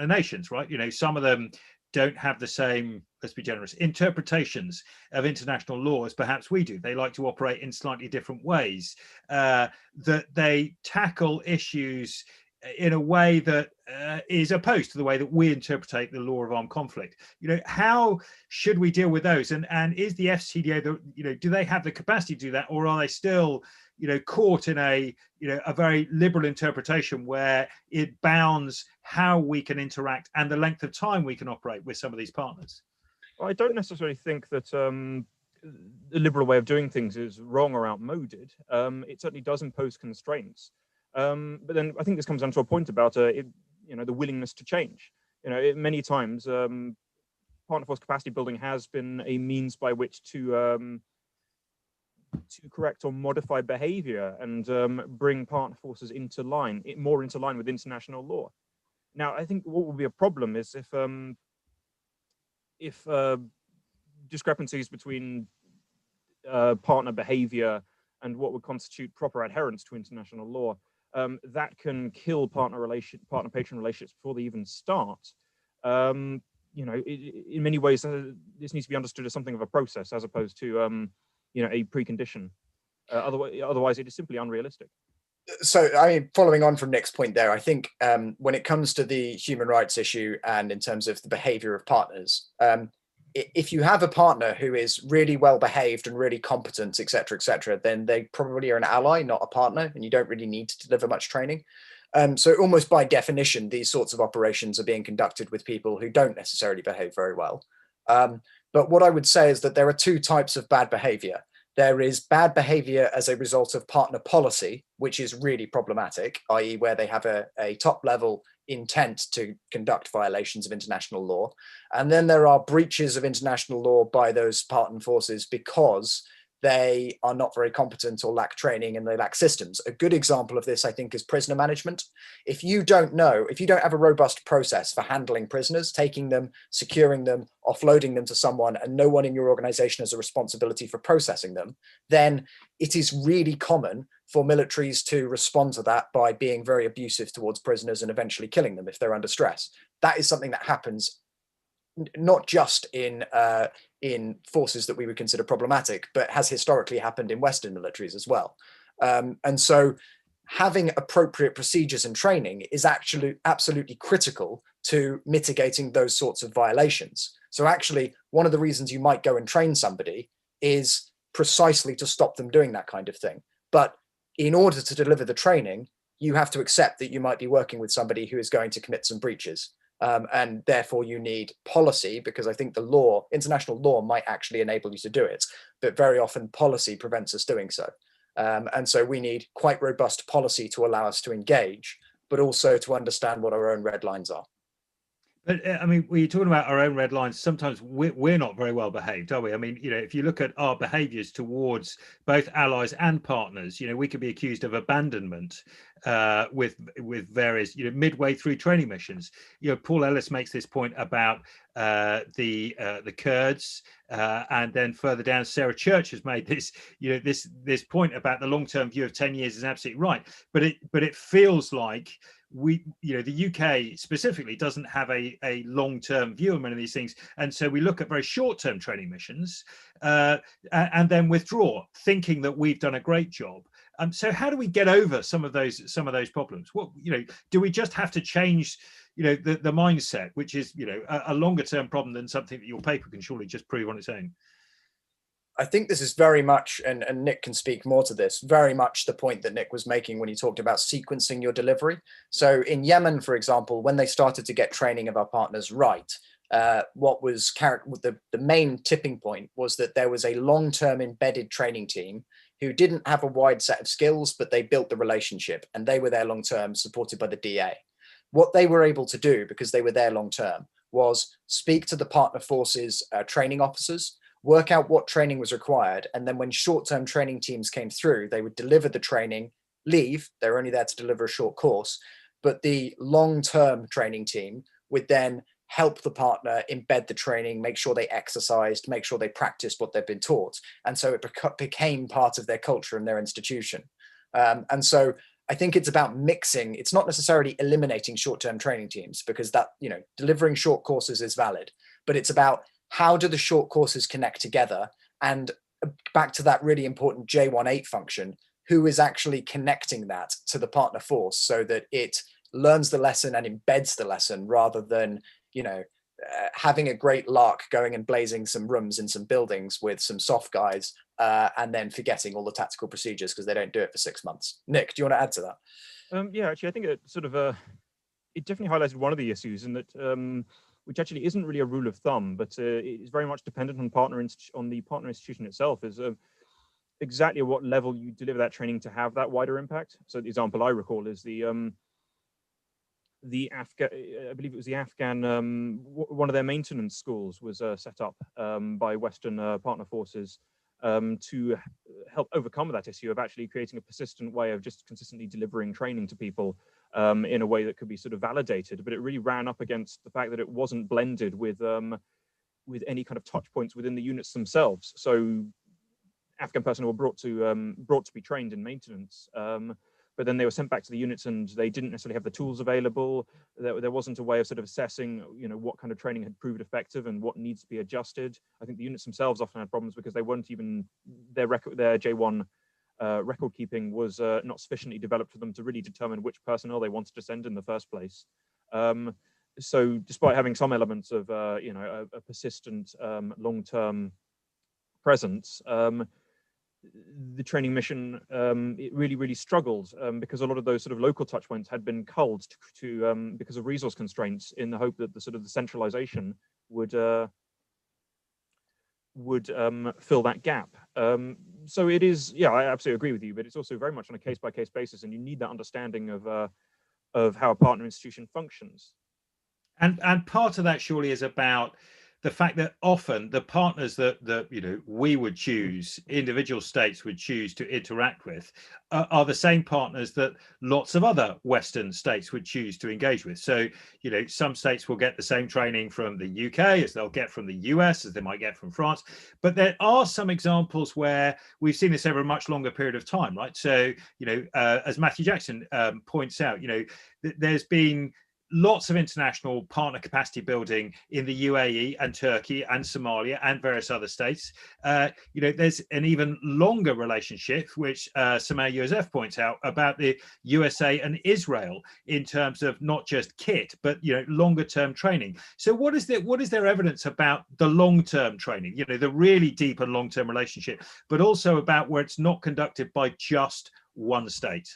nations, right? Some of them don't have the same, let's be generous, interpretations of international law as perhaps we do. They like to operate in slightly different ways, that they tackle issues in a way that is opposed to the way that we interpret the law of armed conflict. How should we deal with those? And is the FCDO, do they have the capacity to do that, or are they still caught in a very liberal interpretation where it bounds how we can interact and the length of time we can operate with some of these partners? Well, I don't necessarily think that the liberal way of doing things is wrong or outmoded. It certainly does impose constraints. But then I think this comes down to a point about the willingness to change. Many times partner force capacity building has been a means by which to correct or modify behavior and bring partner forces more into line with international law. Now, I think what will be a problem is if discrepancies between partner behavior and what would constitute proper adherence to international law, that can kill partner-patron relationships before they even start. In many ways, this needs to be understood as something of a process as opposed to a precondition. Otherwise, it is simply unrealistic. So, following on from Nick's point there, I think when it comes to the human rights issue and in terms of the behavior of partners, if you have a partner who is really well behaved and really competent, etc., then they probably are an ally, not a partner, and you don't really need to deliver much training. So almost by definition, these sorts of operations are being conducted with people who don't necessarily behave very well. But what I would say is that there are two types of bad behavior. There is bad behavior as a result of partner policy, which is really problematic, i.e. where they have a top level intent to conduct violations of international law. And then there are breaches of international law by those partner forces because they are not very competent or lack training and they lack systems. A good example of this, I think, is prisoner management. If you don't have a robust process for handling prisoners, taking them, securing them, offloading them to someone, and no one in your organization has a responsibility for processing them, then it is really common for militaries to respond to that by being very abusive towards prisoners and eventually killing them if they're under stress. That is something that happens not just in forces that we would consider problematic, but has historically happened in Western militaries as well. And so having appropriate procedures and training is actually absolutely critical to mitigating those sorts of violations. So actually, one of the reasons you might go and train somebody is precisely to stop them doing that kind of thing. But in order to deliver the training, you have to accept that you might be working with somebody who is going to commit some breaches. And therefore you need policy, because I think the law, international law, might actually enable you to do it, but very often policy prevents us doing so. And so we need quite robust policy to allow us to engage, but also to understand what our own red lines are. But I mean, we're talking about our own red lines. Sometimes we're not very well behaved, are we? I mean, if you look at our behaviours towards both allies and partners, we could be accused of abandonment with various, midway through training missions. Paul Ellis makes this point about the Kurds, and then further down, Sarah Church has made this, this point about the long-term view of 10 years is absolutely right. But it feels like the UK specifically doesn't have a long-term view of many of these things, and so we look at very short-term training missions and then withdraw, thinking that we've done a great job. So how do we get over some of those problems? What do we just have to change the mindset, which is a longer-term problem than something that your paper can surely just prove on its own? I think this is very much, and Nick can speak more to this, very much the point that Nick was making when he talked about sequencing your delivery. So in Yemen, for example, when they started to get training of our partners right, what was the main tipping point was that there was a long-term embedded training team who didn't have a wide set of skills, but they built the relationship and they were there long-term, supported by the DA. What they were able to do, because they were there long-term, was speak to the partner forces training officers, work out what training was required, and then when short-term training teams came through, they would deliver the training, leave. They're only there to deliver a short course, but the long-term training team would then help the partner embed the training, make sure they exercised, make sure they practiced what they've been taught. And so it became part of their culture and their institution. And so I think it's about mixing. It's not necessarily eliminating short-term training teams, because that, delivering short courses is valid, but it's about how do the short courses connect together? And back to that really important J18 function, who is actually connecting that to the partner force so that it learns the lesson and embeds the lesson, rather than, having a great lark going and blazing some rooms in some buildings with some soft guys and then forgetting all the tactical procedures because they don't do it for 6 months. Nick, do you want to add to that? Yeah, actually, I think it sort of it definitely highlighted one of the issues, in that which actually isn't really a rule of thumb, but it is very much dependent on the partner institution itself, is exactly at what level you deliver that training to have that wider impact. So the example I recall is the Afghan, I believe it was the Afghan, one of their maintenance schools was set up by Western partner forces to help overcome that issue of actually creating a persistent way of just consistently delivering training to people in a way that could be sort of validated. But it really ran up against the fact that it wasn't blended with any kind of touch points within the units themselves. So Afghan personnel were brought to be trained in maintenance, but then they were sent back to the units and they didn't necessarily have the tools available. There wasn't a way of sort of assessing, what kind of training had proved effective and what needs to be adjusted. I think the units themselves often had problems because they weren't even, their J1 record keeping was not sufficiently developed for them to really determine which personnel they wanted to send in the first place. So despite having some elements of, a persistent long-term presence, the training mission, it really struggled because a lot of those sort of local touch points had been culled to because of resource constraints, in the hope that the centralization would fill that gap. So it is, yeah, I absolutely agree with you, but it's also very much on a case-by-case basis, and you need that understanding of how a partner institution functions. And part of that surely is about the fact that often the partners that we would choose, individual states would choose to interact with, are the same partners that lots of other Western states would choose to engage with. So some states will get the same training from the UK as they'll get from the US, as they might get from France. But there are some examples where we've seen this over a much longer period of time, right? So as Matthew Jackson points out, there's been lots of international partner capacity building in the UAE and Turkey and Somalia and various other states. There's an even longer relationship, which Samir Yousef points out, about the USA and Israel in terms of not just kit, but longer term training. So what is their evidence about the long term training? The really deep and long term relationship, but also about where it's not conducted by just one state.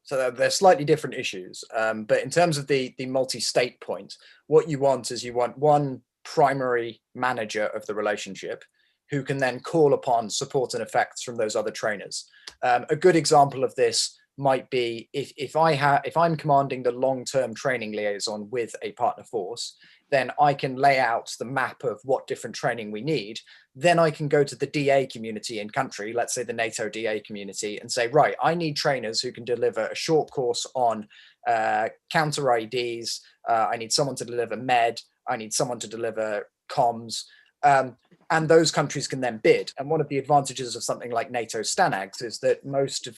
So they're slightly different issues. But in terms of the multi-state point, what you want is one primary manager of the relationship who can then call upon support and effects from those other trainers. A good example of this might be if I'm commanding the long-term training liaison with a partner force, then I can lay out the map of what different training we need. Then I can go to the DA community in country, let's say the NATO DA community, and say, right, I need trainers who can deliver a short course on counter IDs. I need someone to deliver med. I need someone to deliver comms. And those countries can then bid. And one of the advantages of something like NATO STANAGs is that most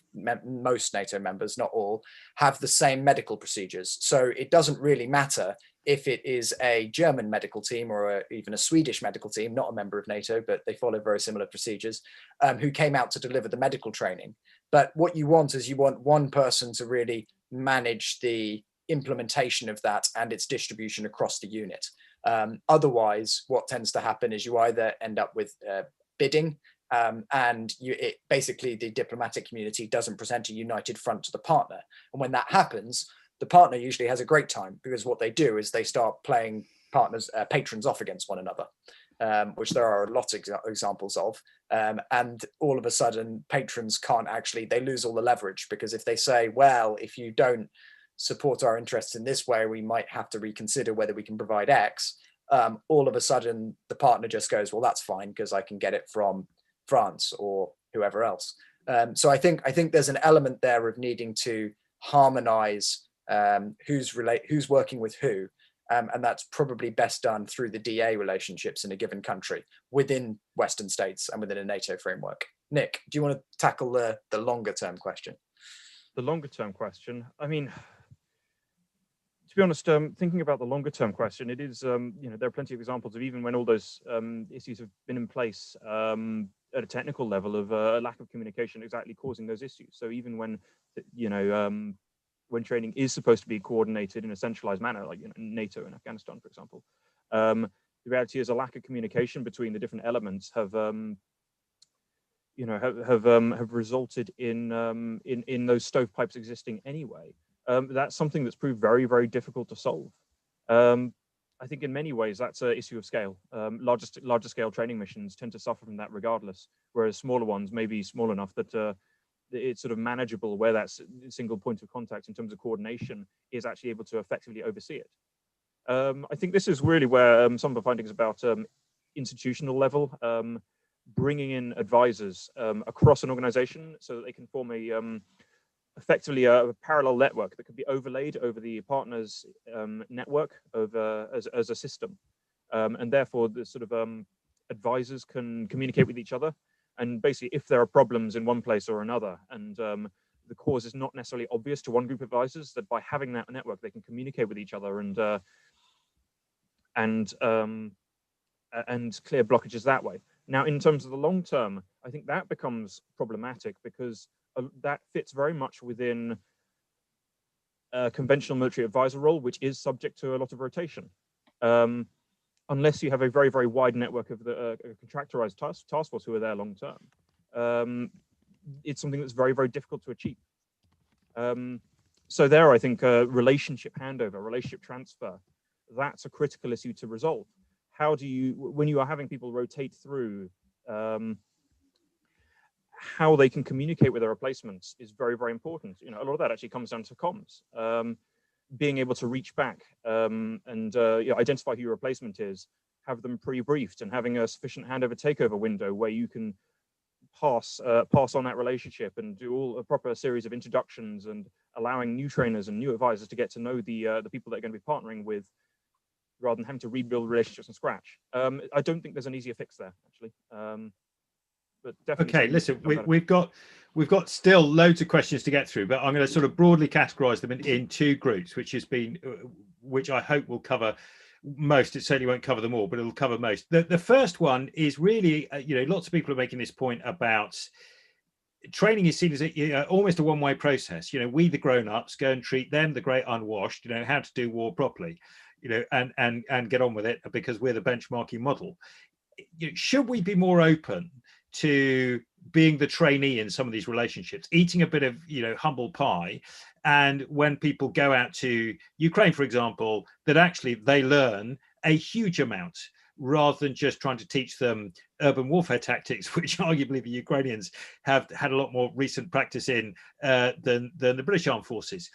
NATO members, not all, have the same medical procedures. So it doesn't really matter if it is a German medical team or even a Swedish medical team, not a member of NATO, but they follow very similar procedures, who came out to deliver the medical training. But what you want is you want one person to really manage the implementation of that and its distribution across the unit. Otherwise, what tends to happen is you either end up with bidding, and basically the diplomatic community doesn't present a united front to the partner. And when that happens, the partner usually has a great time, because what they do is they start playing patrons off against one another, which there are lots of examples of. And all of a sudden, patrons can't actually, they lose all the leverage, because if they say, well, if you don't support our interests in this way, we might have to reconsider whether we can provide X. All of a sudden, the partner just goes, well, that's fine, because I can get it from France or whoever else. So I think there's an element there of needing to harmonize who's working with who. And that's probably best done through the DA relationships in a given country within Western states and within a NATO framework. Nick, do you want to tackle the longer term question? The longer term question, I mean, to be honest, thinking about the longer term question, it is, there are plenty of examples of even when all those issues have been in place at a technical level of a lack of communication exactly causing those issues. So even when, when training is supposed to be coordinated in a centralized manner, like NATO and Afghanistan, for example, the reality is a lack of communication between the different elements have resulted in those stovepipes existing anyway. That's something that's proved very, very difficult to solve. I think in many ways that's an issue of scale. Larger scale training missions tend to suffer from that regardless, whereas smaller ones may be small enough that it's sort of manageable, where that single point of contact in terms of coordination is actually able to effectively oversee it. I think this is really where some of the findings about institutional level, bringing in advisors across an organization so that they can form effectively a parallel network that could be overlaid over the partners' network as a system. And therefore, the sort of advisors can communicate with each other. And basically, if there are problems in one place or another, and the cause is not necessarily obvious to one group of advisors, that by having that network, they can communicate with each other and clear blockages that way. Now, in terms of the long term, I think that becomes problematic because that fits very much within a conventional military advisor role, which is subject to a lot of rotation. Unless you have a very, very wide network of the contractorized task force who are there long term, it's something that's very, very difficult to achieve. So there, I think relationship handover, relationship transfer, that's a critical issue to resolve. How do you, when you are having people rotate through, how they can communicate with their replacements is very, very important. A lot of that actually comes down to comms. Being able to reach back and identify who your replacement is, have them pre-briefed, and having a sufficient handover takeover window where you can pass on that relationship and do a proper series of introductions and allowing new trainers and new advisors to get to know the people that are going to be partnering with, rather than having to rebuild relationships from scratch. I don't think there's an easier fix there, actually. But definitely. Okay, listen, we've got still loads of questions to get through, but I'm going to sort of broadly categorize them in two groups, which I hope will cover most. It certainly won't cover them all, but it'll cover most. The first one is really, lots of people are making this point about training is seen as almost a one-way process. We, the grown-ups, go and treat them, the great unwashed, how to do war properly, and get on with it because we're the benchmarking model. Should we be more open to being the trainee in some of these relationships, eating a bit of humble pie, and when people go out to Ukraine, for example, that actually they learn a huge amount rather than just trying to teach them urban warfare tactics, which arguably the Ukrainians have had a lot more recent practice in than the British Armed Forces.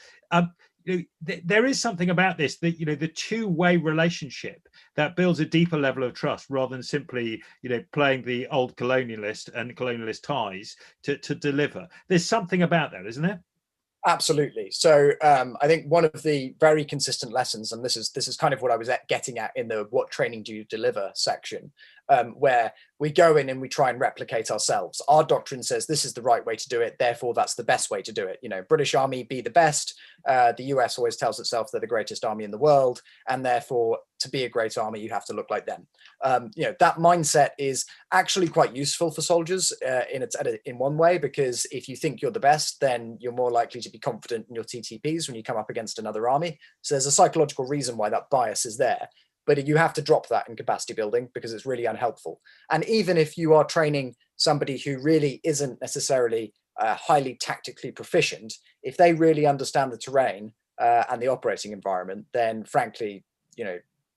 There is something about this that, the two-way relationship that builds a deeper level of trust rather than simply, playing the old colonialist and colonialist ties to deliver. There's something about that, isn't there? Absolutely. So I think one of the very consistent lessons, and this is kind of what I was getting at in the "What training do you deliver" section, where we go in and we try and replicate ourselves. Our doctrine says this is the right way to do it, therefore that's the best way to do it. British Army, be the best. The US always tells itself they're the greatest army in the world, and therefore to be a great army, you have to look like them. That mindset is actually quite useful for soldiers in one way, because if you think you're the best, then you're more likely to be confident in your TTPs when you come up against another army. So there's a psychological reason why that bias is there. But you have to drop that in capacity building because it's really unhelpful. And even if you are training somebody who really isn't necessarily highly tactically proficient, if they really understand the terrain and the operating environment, then frankly,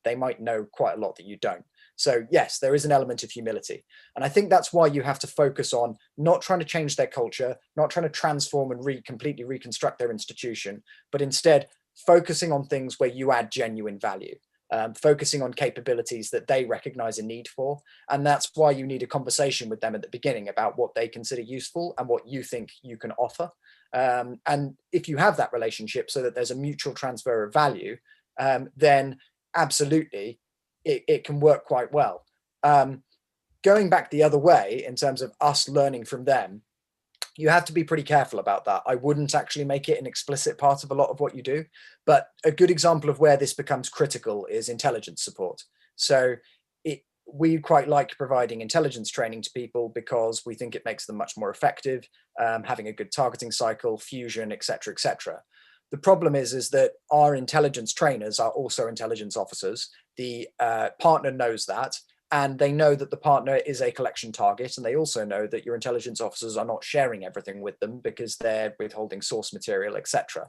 they might know quite a lot that you don't. So yes, there is an element of humility. And I think that's why you have to focus on not trying to change their culture, not trying to transform and completely reconstruct their institution, but instead focusing on things where you add genuine value. Focusing on capabilities that they recognize a need for. And that's why you need a conversation with them at the beginning about what they consider useful and what you think you can offer. And if you have that relationship so that there's a mutual transfer of value, then absolutely it can work quite well. Going back the other way in terms of us learning from them, you have to be pretty careful about that. I wouldn't actually make it an explicit part of a lot of what you do, but a good example of where this becomes critical is intelligence support. So we quite like providing intelligence training to people because we think it makes them much more effective, having a good targeting cycle, fusion, etc., etc. The problem is that our intelligence trainers are also intelligence officers. The partner knows that, and they know that the partner is a collection target, and they also know that your intelligence officers are not sharing everything with them because they're withholding source material, etc.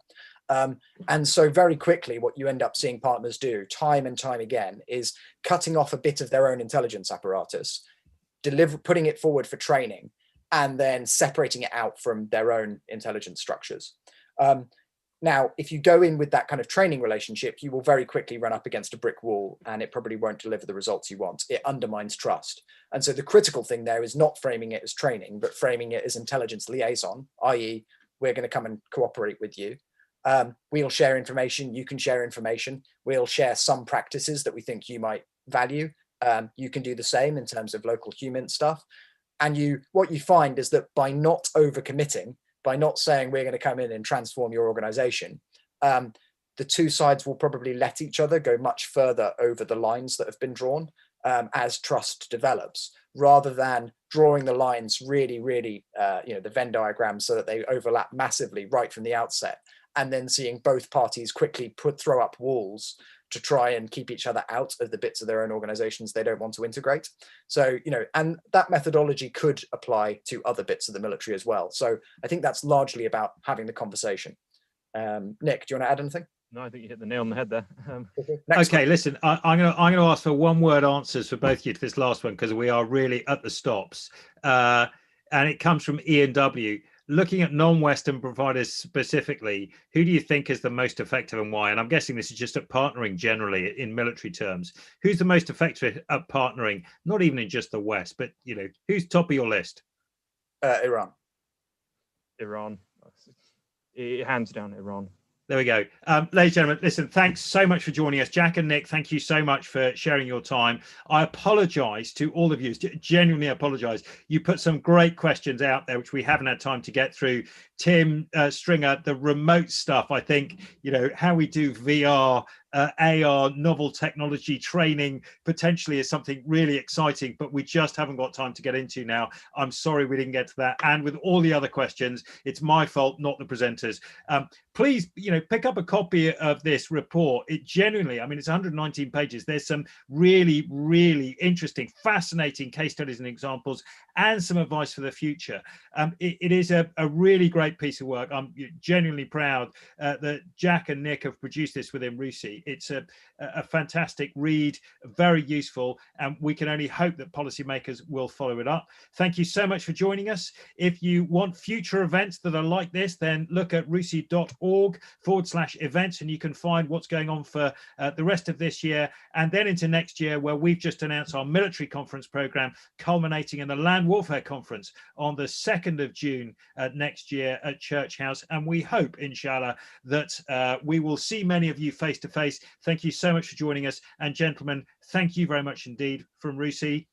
And so very quickly, what you end up seeing partners do time and time again is cutting off a bit of their own intelligence apparatus, putting it forward for training, and then separating it out from their own intelligence structures. Now, if you go in with that kind of training relationship, you will very quickly run up against a brick wall, and it probably won't deliver the results you want. It undermines trust. And so the critical thing there is not framing it as training, but framing it as intelligence liaison, i.e. we're going to come and cooperate with you. We'll share information. You can share information. We'll share some practices that we think you might value. You can do the same in terms of local human stuff. And what you find is that by not overcommitting, by not saying we're going to come in and transform your organization, the two sides will probably let each other go much further over the lines that have been drawn as trust develops, rather than drawing the lines really, the Venn diagram so that they overlap massively right from the outset, and then seeing both parties quickly throw up walls to try and keep each other out of the bits of their own organizations they don't want to integrate. So, and that methodology could apply to other bits of the military as well. So I think that's largely about having the conversation. Nick, do you want to add anything? No, I think you hit the nail on the head there. Okay, listen, I'm going to ask for one-word answers for both of you to this last one, because we are really at the stops. And it comes from Ian W. Looking at non-Western providers specifically, who do you think is the most effective and why? And I'm guessing this is just at partnering generally in military terms. Who's the most effective at partnering, not even in just the West, but, who's top of your list? Iran. Iran. Hands down, Iran. There we go. Ladies and gentlemen, listen, thanks so much for joining us. Jack and Nick, thank you so much for sharing your time. I apologize to all of you, genuinely apologize. You put some great questions out there, which we haven't had time to get through. Tim Stringer, the remote stuff, I think, how we do VR, AR, novel technology training potentially is something really exciting, but we just haven't got time to get into now. I'm sorry we didn't get to that. And with all the other questions, it's my fault, not the presenters. Please, pick up a copy of this report. It genuinely, it's 119 pages. There's some really, really interesting, fascinating case studies and examples, and some advice for the future. It is a really great piece of work. I'm genuinely proud that Jack and Nick have produced this within RUSI. it's a fantastic read, very useful, and we can only hope that policymakers will follow it up. Thank you so much for joining us. If you want future events that are like this, then look at rusi.org/events, and you can find what's going on for the rest of this year and then into next year, where we've just announced our military conference program, culminating in the Land Warfare Conference on the 2nd of June next year at Church House. And we hope, inshallah, that we will see many of you face to face. Thank you so much for joining us. And gentlemen, thank you very much indeed from Rusi.